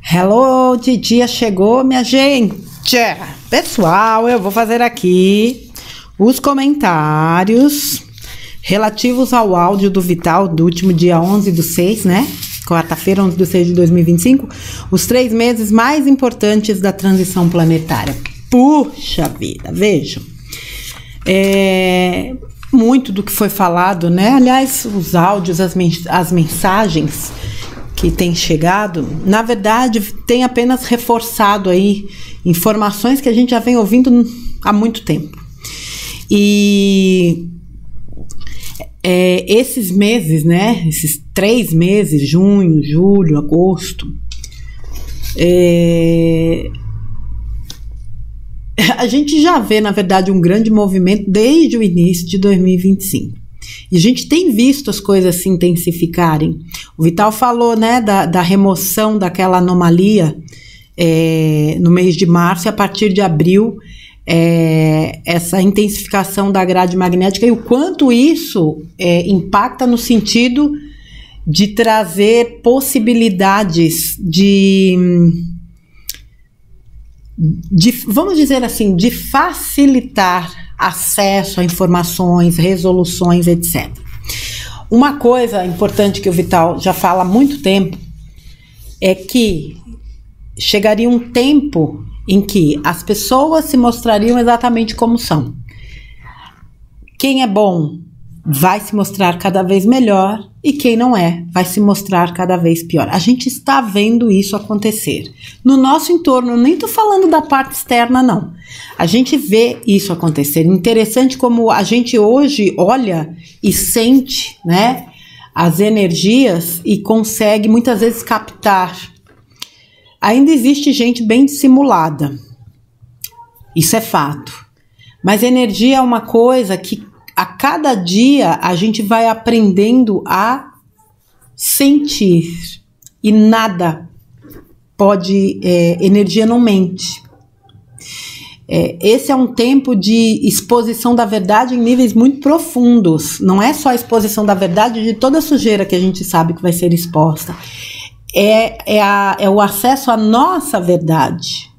Hello, titia chegou, minha gente. Pessoal, eu vou fazer aqui os comentários relativos ao áudio do Vital do último dia 11/6, né? Quarta-feira, 11/6 de 2025. Os 3 meses mais importantes da transição planetária. Puxa vida, vejam. Muito do que foi falado, né? Aliás, os áudios, as mensagens que têm chegado, na verdade, tem apenas reforçado aí informações que a gente já vem ouvindo há muito tempo. E esses meses, né? Esses 3 meses, junho, julho, agosto, a gente já vê, na verdade, um grande movimento desde o início de 2025. E a gente tem visto as coisas se intensificarem. O Vital falou, né, da remoção daquela anomalia no mês de março, e a partir de abril, essa intensificação da grade magnética e o quanto isso impacta no sentido de trazer possibilidades vamos dizer assim, de facilitar acesso a informações, resoluções, etc. Uma coisa importante que o Vital já fala há muito tempo é que chegaria um tempo em que as pessoas se mostrariam exatamente como são. Quem é bom vai se mostrar cada vez melhor e quem não vai se mostrar cada vez pior. A gente está vendo isso acontecer. No nosso entorno, nem estou falando da parte externa, não. A gente vê isso acontecer. Interessante como a gente hoje olha e sente, né, as energias e consegue muitas vezes captar. Ainda existe gente bem dissimulada. Isso é fato. Mas energia é uma coisa que a cada dia a gente vai aprendendo a sentir e nada pode, energia não mente. Esse é um tempo de exposição da verdade em níveis muito profundos. Não é só a exposição da verdade de toda a sujeira que a gente sabe que vai ser exposta. É o acesso à nossa verdade.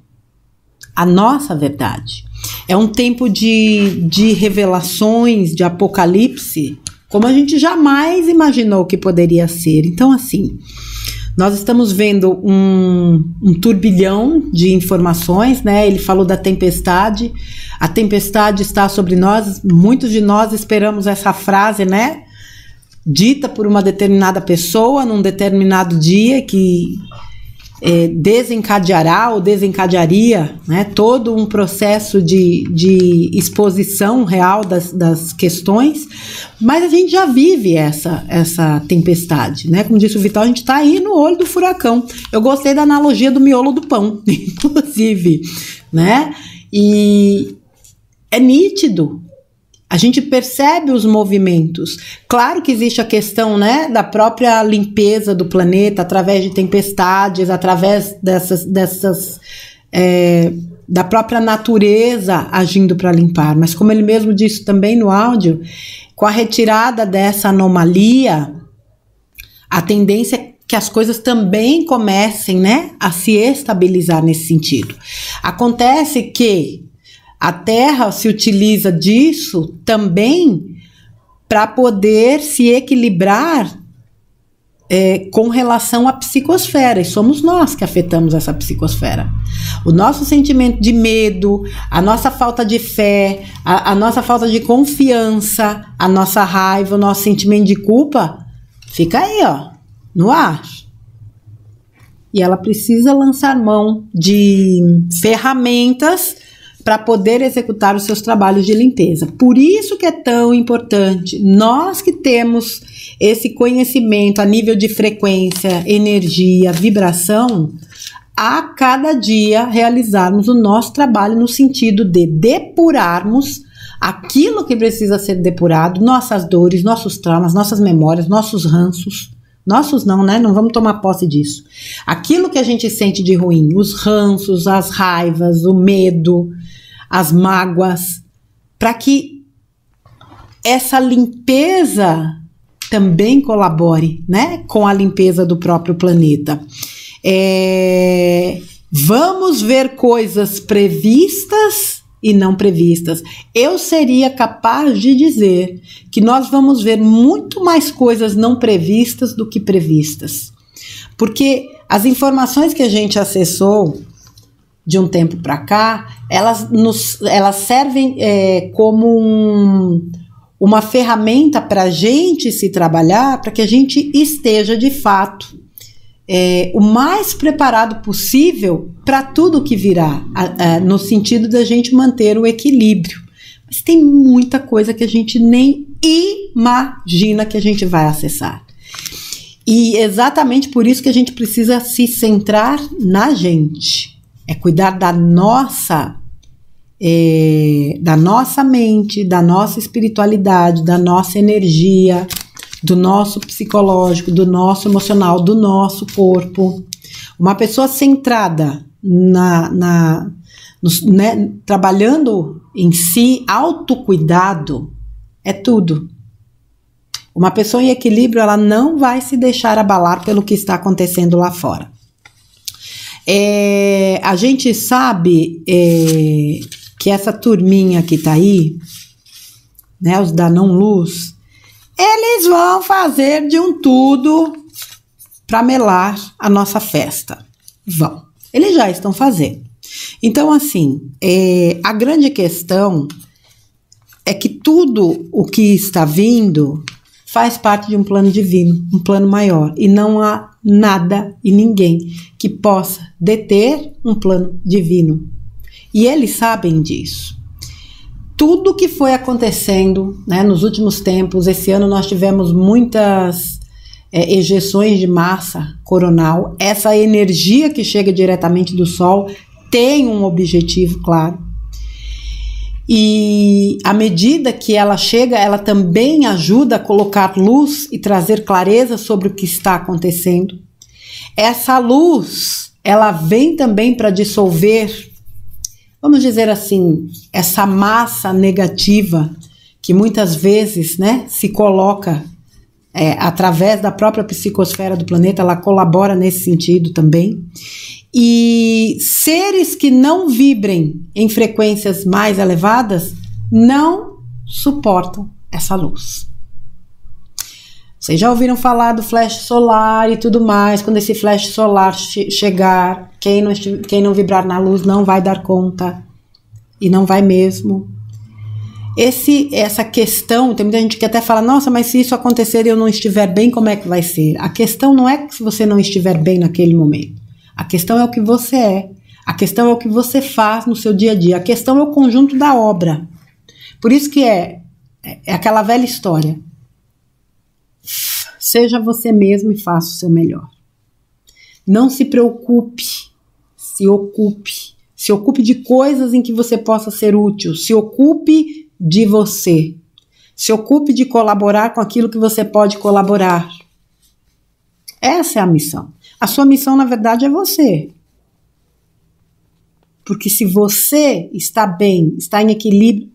A nossa verdade. É um tempo de revelações, de apocalipse, como a gente jamais imaginou que poderia ser. Então, assim, nós estamos vendo um turbilhão de informações, né? Ele falou da tempestade. A tempestade está sobre nós. Muitos de nós esperamos essa frase, né? Dita por uma determinada pessoa num determinado dia que desencadeará ou desencadearia, né, todo um processo de exposição real das questões, mas a gente já vive essa tempestade, né? Como disse o Vital, a gente está aí no olho do furacão. Eu gostei da analogia do miolo do pão, inclusive, né? E é nítido. A gente percebe os movimentos. Claro que existe a questão, né, da própria limpeza do planeta através de tempestades, através da própria natureza agindo para limpar. Mas como ele mesmo disse também no áudio, com a retirada dessa anomalia, a tendência é que as coisas também comecem, né, a se estabilizar nesse sentido. Acontece que a Terra se utiliza disso também para poder se equilibrar com relação à psicosfera, e somos nós que afetamos essa psicosfera. O nosso sentimento de medo, a nossa falta de fé, a nossa falta de confiança, a nossa raiva, o nosso sentimento de culpa, fica aí, ó, no ar. E ela precisa lançar mão de ferramentas para poder executar os seus trabalhos de limpeza. Por isso que é tão importante, nós que temos esse conhecimento a nível de frequência, energia, vibração, a cada dia realizarmos o nosso trabalho no sentido de depurarmos aquilo que precisa ser depurado, nossas dores, nossos traumas, nossas memórias, nossos ranços. Nossos não, né? Não vamos tomar posse disso. Aquilo que a gente sente de ruim, os ranços, as raivas, o medo, as mágoas, para que essa limpeza também colabore, né, com a limpeza do próprio planeta. Vamos ver coisas previstas e não previstas. Eu seria capaz de dizer que nós vamos ver muito mais coisas não previstas do que previstas. Porque as informações que a gente acessou de um tempo para cá, elas servem como uma ferramenta para a gente se trabalhar, para que a gente esteja de fato o mais preparado possível para tudo que virá, no sentido da gente manter o equilíbrio. Mas tem muita coisa que a gente nem imagina que a gente vai acessar. E exatamente por isso que a gente precisa se centrar na gente. Cuidar da nossa mente, da nossa espiritualidade, da nossa energia, do nosso psicológico, do nosso emocional, do nosso corpo. Uma pessoa centrada trabalhando em si, autocuidado é tudo. Uma pessoa em equilíbrio, ela não vai se deixar abalar pelo que está acontecendo lá fora. A gente sabe que essa turminha que tá aí, né, os da não luz, eles vão fazer de um tudo para melar a nossa festa. Vão. Eles já estão fazendo. Então, assim, a grande questão é que tudo o que está vindo faz parte de um plano divino, um plano maior. E não há nada e ninguém que possa deter um plano divino. E eles sabem disso. Tudo que foi acontecendo, né, nos últimos tempos, esse ano nós tivemos muitas ejeções de massa coronal. Essa energia que chega diretamente do Sol tem um objetivo claro. E à medida que ela chega, ela também ajuda a colocar luz e trazer clareza sobre o que está acontecendo. Essa luz, ela vem também para dissolver, vamos dizer assim, essa massa negativa que muitas vezes, né, se coloca através da própria psicosfera do planeta, ela colabora nesse sentido também. E seres que não vibrem em frequências mais elevadas não suportam essa luz. Vocês já ouviram falar do flash solar e tudo mais? Quando esse flash solar chegar, quem não vibrar na luz não vai dar conta. E não vai mesmo. Essa questão, tem muita gente que até fala, nossa, mas se isso acontecer e eu não estiver bem, como é que vai ser? A questão não é que se você não estiver bem naquele momento. A questão é o que você é. A questão é o que você faz no seu dia a dia. A questão é o conjunto da obra. Por isso que é aquela velha história. Seja você mesmo e faça o seu melhor. Não se preocupe, se ocupe. Se ocupe de coisas em que você possa ser útil. Se ocupe de você. Se ocupe de colaborar com aquilo que você pode colaborar. Essa é a missão. A sua missão, na verdade, é você. Porque se você está bem, está em equilíbrio,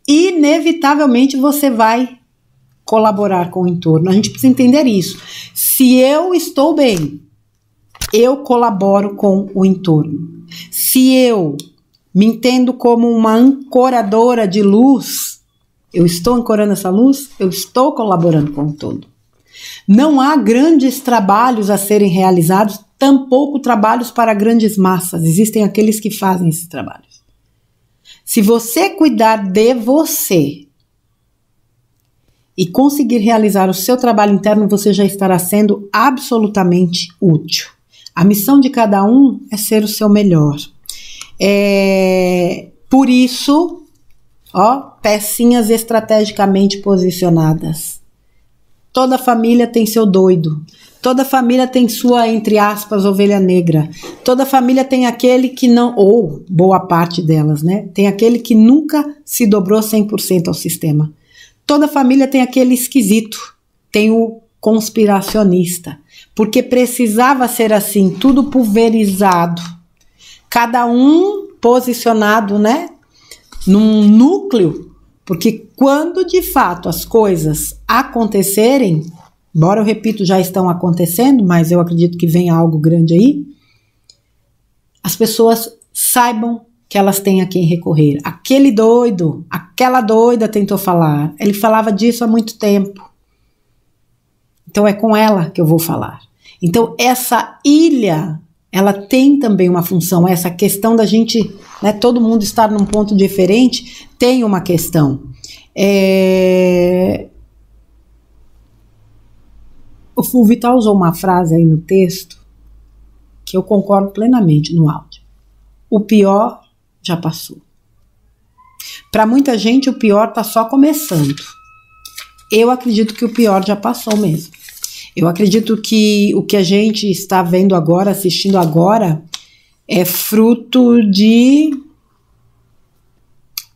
inevitavelmente você vai colaborar com o entorno. A gente precisa entender isso. Se eu estou bem, eu colaboro com o entorno. Se eu me entendo como uma ancoradora de luz, eu estou ancorando essa luz, eu estou colaborando com o todo. Não há grandes trabalhos a serem realizados, tampouco trabalhos para grandes massas. Existem aqueles que fazem esses trabalhos. Se você cuidar de você e conseguir realizar o seu trabalho interno, você já estará sendo absolutamente útil. A missão de cada um é ser o seu melhor. Por isso, pecinhas estrategicamente posicionadas. Toda família tem seu doido. Toda família tem sua, entre aspas, ovelha negra. Toda família tem aquele que não, ou boa parte delas, né? Tem aquele que nunca se dobrou 100% ao sistema. Toda família tem aquele esquisito. Tem o conspiracionista. Porque precisava ser assim, tudo pulverizado. Cada um posicionado, né? Num núcleo. Porque quando de fato as coisas acontecerem, embora eu repito, já estão acontecendo, mas eu acredito que vem algo grande aí, as pessoas saibam que elas têm a quem recorrer. Aquele doido, aquela doida tentou falar, ele falava disso há muito tempo. Então é com ela que eu vou falar. Então essa ilha, ela tem também uma função, essa questão da gente, né, todo mundo estar num ponto diferente, tem uma questão. O Fulvital usou uma frase aí no texto que eu concordo plenamente no áudio. O pior já passou. Para muita gente o pior está só começando. Eu acredito que o pior já passou mesmo. Eu acredito que o que a gente está vendo agora, assistindo agora, é fruto de...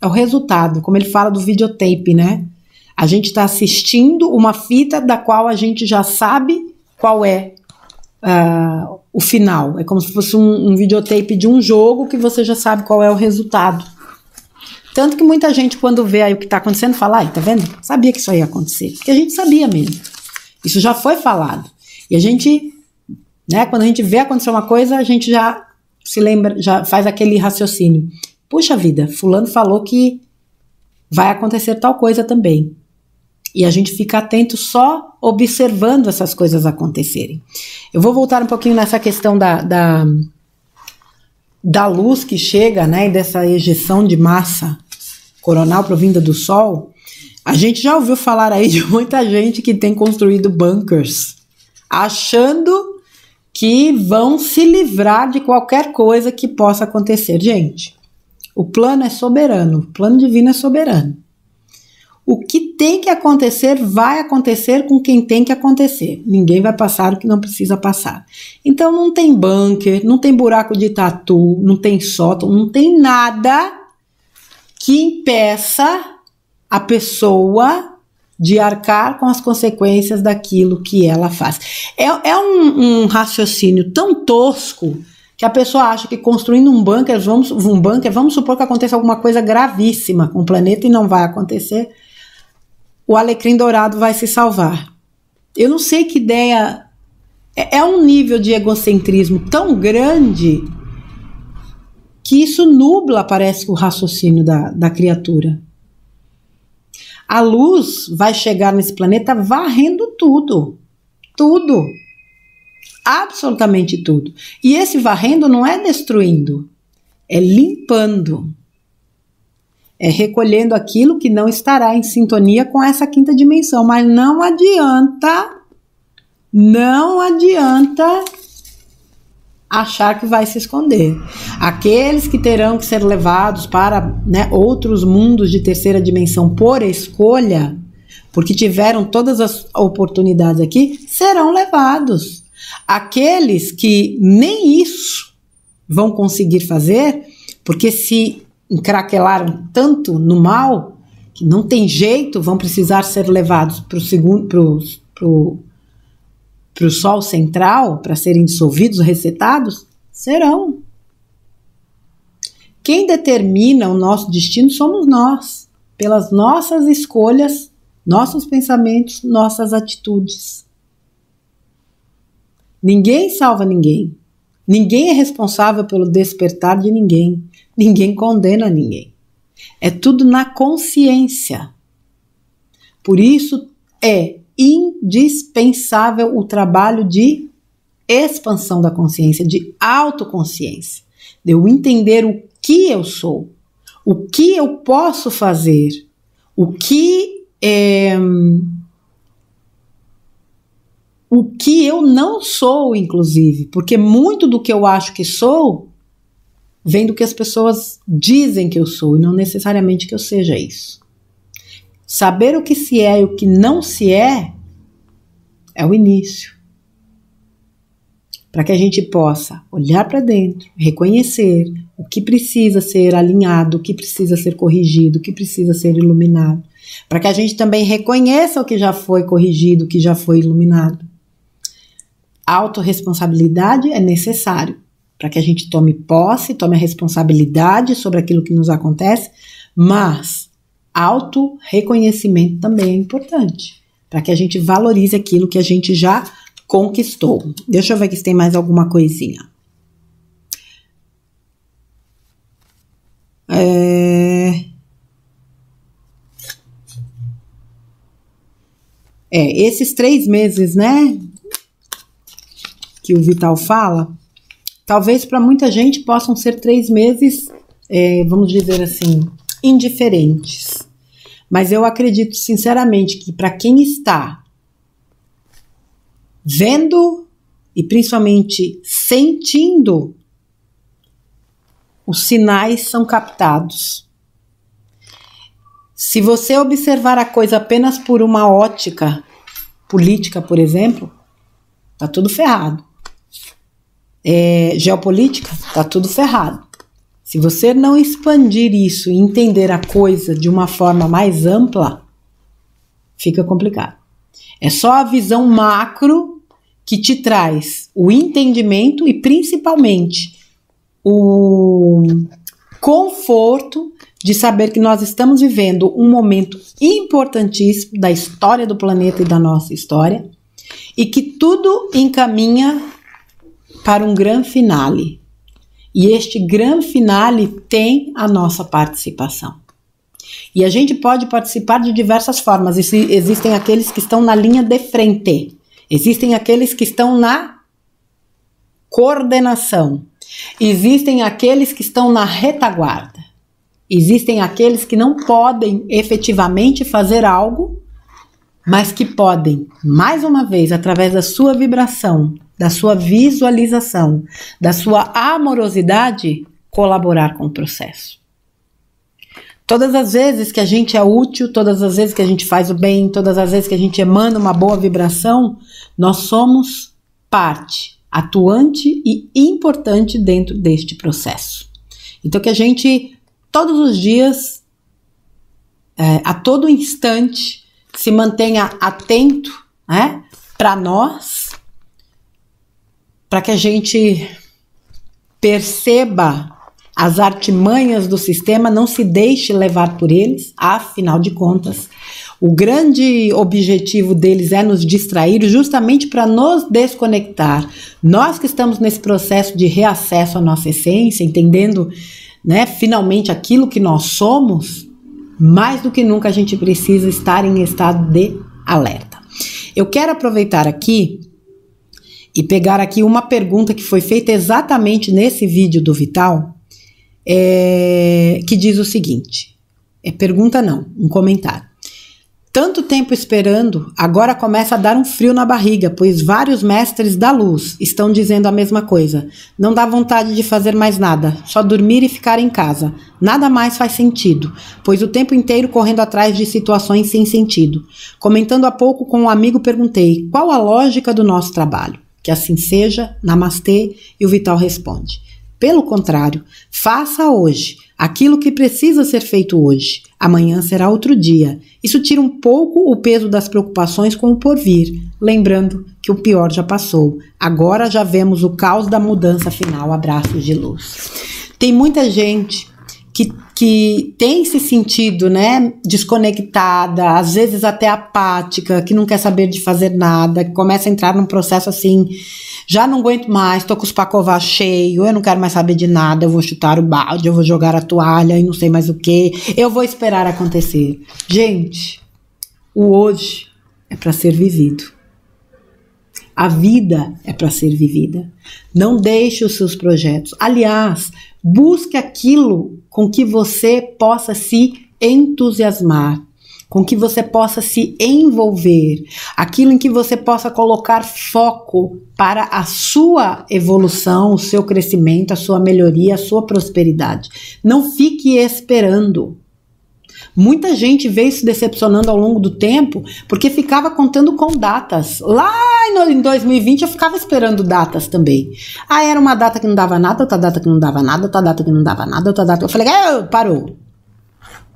é o resultado, como ele fala do videotape, né? A gente está assistindo uma fita da qual a gente já sabe qual é o final. É como se fosse um videotape de um jogo que você já sabe qual é o resultado. Tanto que muita gente, quando vê aí o que está acontecendo, fala, ai, tá vendo? Sabia que isso ia acontecer. Porque a gente sabia mesmo. Isso já foi falado. E a gente, né, quando a gente vê acontecer uma coisa, a gente já se lembra, já faz aquele raciocínio. Puxa vida, fulano falou que vai acontecer tal coisa também. E a gente fica atento só observando essas coisas acontecerem. Eu vou voltar um pouquinho nessa questão da luz que chega, né, e dessa ejeção de massa coronal provinda do Sol. A gente já ouviu falar aí de muita gente que tem construído bunkers, achando que vão se livrar de qualquer coisa que possa acontecer. Gente, o plano é soberano, o plano divino é soberano. O que tem que acontecer, vai acontecer com quem tem que acontecer. Ninguém vai passar o que não precisa passar. Então não tem bunker, não tem buraco de tatu, não tem sótão, não tem nada que impeça a pessoa de arcar com as consequências daquilo que ela faz. É um raciocínio tão tosco que a pessoa acha que construindo um bunker, vamos supor que aconteça alguma coisa gravíssima com o planeta e não vai acontecer, o alecrim dourado vai se salvar. Eu não sei que ideia... É um nível de egocentrismo tão grande que isso nubla, parece, o raciocínio da criatura. A luz vai chegar nesse planeta varrendo tudo. Tudo. Absolutamente tudo. E esse varrendo não é destruindo, é limpando. É recolhendo aquilo que não estará em sintonia com essa quinta dimensão. Mas não adianta achar que vai se esconder. Aqueles que terão que ser levados para, né, outros mundos de terceira dimensão por escolha, porque tiveram todas as oportunidades aqui, serão levados. Aqueles que nem isso vão conseguir fazer, porque se encraquelaram tanto no mal, que não tem jeito, vão precisar ser levados pro sol central, para serem dissolvidos, resetados, serão. Quem determina o nosso destino somos nós, pelas nossas escolhas, nossos pensamentos, nossas atitudes. Ninguém salva ninguém. Ninguém é responsável pelo despertar de ninguém. Ninguém condena ninguém. É tudo na consciência. Por isso é indispensável o trabalho de expansão da consciência, de autoconsciência, de eu entender o que eu sou, o que eu posso fazer, o que eu não sou, inclusive, porque muito do que eu acho que sou vem do que as pessoas dizem que eu sou e não necessariamente que eu seja isso. Saber o que se é e o que não se é o início. Para que a gente possa olhar para dentro, reconhecer o que precisa ser alinhado, o que precisa ser corrigido, o que precisa ser iluminado. Para que a gente também reconheça o que já foi corrigido, o que já foi iluminado. Autorresponsabilidade é necessário para que a gente tome posse, tome a responsabilidade sobre aquilo que nos acontece, mas auto-reconhecimento também é importante. para que a gente valorize aquilo que a gente já conquistou. Deixa eu ver aqui se tem mais alguma coisinha. Esses 3 meses, né, que o Vital fala, talvez para muita gente possam ser 3 meses, vamos dizer assim, indiferentes. Mas eu acredito sinceramente que para quem está vendo e principalmente sentindo, os sinais são captados. Se você observar a coisa apenas por uma ótica política, por exemplo, tá tudo ferrado. Geopolítica, tá tudo ferrado. Se você não expandir isso e entender a coisa de uma forma mais ampla, fica complicado. É só a visão macro que te traz o entendimento e principalmente o conforto de saber que nós estamos vivendo um momento importantíssimo da história do planeta e da nossa história e que tudo encaminha para um grande finale. E este grande finale tem a nossa participação. E a gente pode participar de diversas formas. Existem aqueles que estão na linha de frente. Existem aqueles que estão na coordenação. Existem aqueles que estão na retaguarda. Existem aqueles que não podem efetivamente fazer algo, mas que podem, mais uma vez, através da sua vibração, da sua visualização, da sua amorosidade, colaborar com o processo. Todas as vezes que a gente é útil, todas as vezes que a gente faz o bem, todas as vezes que a gente emana uma boa vibração, nós somos parte atuante e importante dentro deste processo. Então que a gente, todos os dias, a todo instante, se mantenha atento, né, para nós, para que a gente perceba as artimanhas do sistema, não se deixe levar por eles, afinal de contas, o grande objetivo deles é nos distrair justamente para nos desconectar. Nós que estamos nesse processo de reacesso à nossa essência, entendendo, né, finalmente aquilo que nós somos, mais do que nunca a gente precisa estar em estado de alerta. Eu quero aproveitar aqui e pegar aqui uma pergunta que foi feita exatamente nesse vídeo do Vital, que diz o seguinte, pergunta não, um comentário. Tanto tempo esperando, agora começa a dar um frio na barriga, pois vários mestres da luz estão dizendo a mesma coisa. Não dá vontade de fazer mais nada, só dormir e ficar em casa. Nada mais faz sentido, pois o tempo inteiro correndo atrás de situações sem sentido. Comentando há pouco com um amigo, perguntei, qual a lógica do nosso trabalho? Que assim seja, namastê, e o Vital responde. Pelo contrário, faça hoje aquilo que precisa ser feito hoje. Amanhã será outro dia. Isso tira um pouco o peso das preocupações com o porvir, lembrando que o pior já passou. Agora já vemos o caos da mudança final. Abraços de luz. Tem muita gente que tem se sentido, né, desconectada, às vezes até apática, que não quer saber de fazer nada, que começa a entrar num processo assim, já não aguento mais, tô com os pacová cheio, eu não quero mais saber de nada, eu vou chutar o balde, eu vou jogar a toalha e não sei mais o que, eu vou esperar acontecer. Gente, o hoje é para ser vivido. A vida é para ser vivida. Não deixe os seus projetos. Aliás, busque aquilo com que você possa se entusiasmar, com que você possa se envolver, aquilo em que você possa colocar foco para a sua evolução, o seu crescimento, a sua melhoria, a sua prosperidade. Não fique esperando. Muita gente veio se decepcionando ao longo do tempo porque ficava contando com datas. Lá em 2020 eu ficava esperando datas também. Era uma data que não dava nada, outra data que não dava nada, outra data que não dava nada, outra data. Eu falei, parou.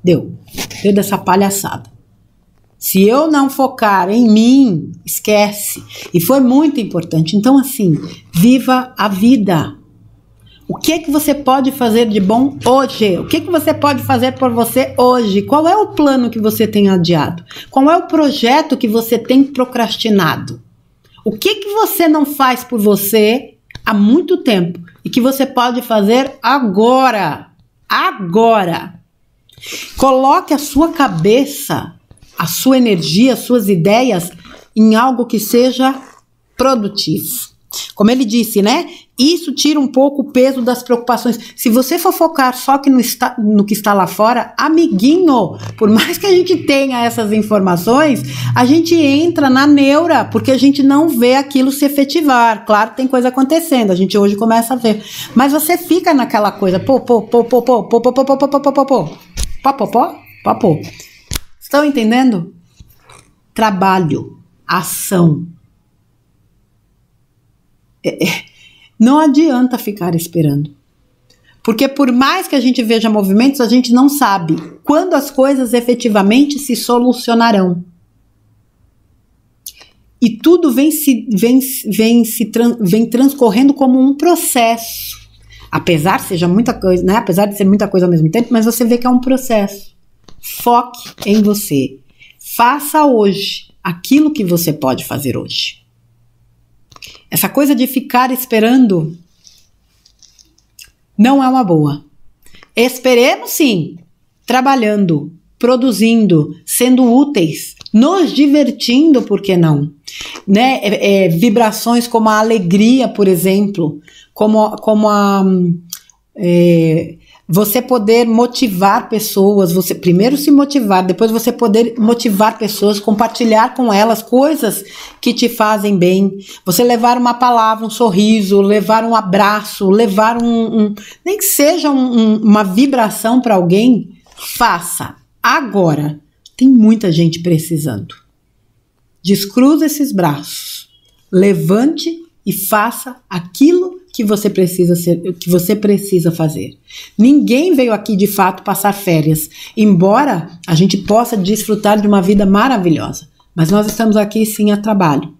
Deu dessa palhaçada. Se eu não focar em mim, esquece. E foi muito importante. Então, assim, viva a vida. O que é que você pode fazer de bom hoje? O que é que você pode fazer por você hoje? Qual é o plano que você tem adiado? Qual é o projeto que você tem procrastinado? O que é que você não faz por você há muito tempo e que você pode fazer agora? Agora! Coloque a sua cabeça, a sua energia, as suas ideias em algo que seja produtivo. Como ele disse, né? Isso tira um pouco o peso das preocupações. Se você for focar só no que está lá fora, amiguinho, por mais que a gente tenha essas informações, a gente entra na neura, porque a gente não vê aquilo se efetivar. Claro, tem coisa acontecendo, a gente hoje começa a ver. Mas você fica naquela coisa, Estão entendendo? Trabalho, ação. Não adianta ficar esperando, porque por mais que a gente veja movimentos, a gente não sabe quando as coisas efetivamente se solucionarão. E tudo vem transcorrendo como um processo, apesar de ser muita coisa ao mesmo tempo, mas você vê que é um processo. Foque em você, faça hoje aquilo que você pode fazer hoje. Essa coisa de ficar esperando não é uma boa. Esperemos sim, trabalhando, produzindo, sendo úteis, nos divertindo, por que não? Né? Vibrações como a alegria, por exemplo, você poder motivar pessoas, você primeiro se motivar, depois você poder motivar pessoas, compartilhar com elas coisas que te fazem bem, você levar uma palavra, um sorriso, levar um abraço, levar nem que seja uma vibração para alguém, faça. Agora, tem muita gente precisando. Descruza esses braços, levante e faça aquilo que você precisa fazer. Ninguém veio aqui de fato passar férias, embora a gente possa desfrutar de uma vida maravilhosa, mas nós estamos aqui sim a trabalho.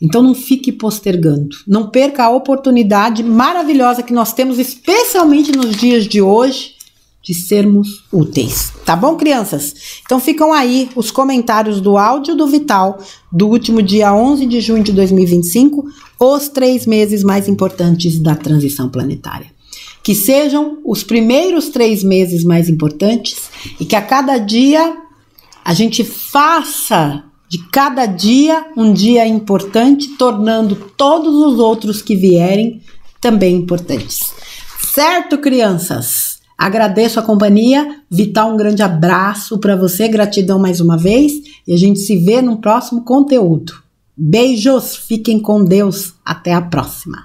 Então não fique postergando, não perca a oportunidade maravilhosa que nós temos, especialmente nos dias de hoje, de sermos úteis. Tá bom, crianças? Então ficam aí os comentários do áudio do Vital do último dia 11 de junho de 2025, os 3 meses mais importantes da transição planetária. Que sejam os primeiros 3 meses mais importantes e que a cada dia a gente faça de cada dia um dia importante, tornando todos os outros que vierem também importantes. Certo, crianças? Agradeço a companhia. Vital, um grande abraço para você, gratidão mais uma vez e a gente se vê no próximo conteúdo. Beijos, fiquem com Deus, até a próxima.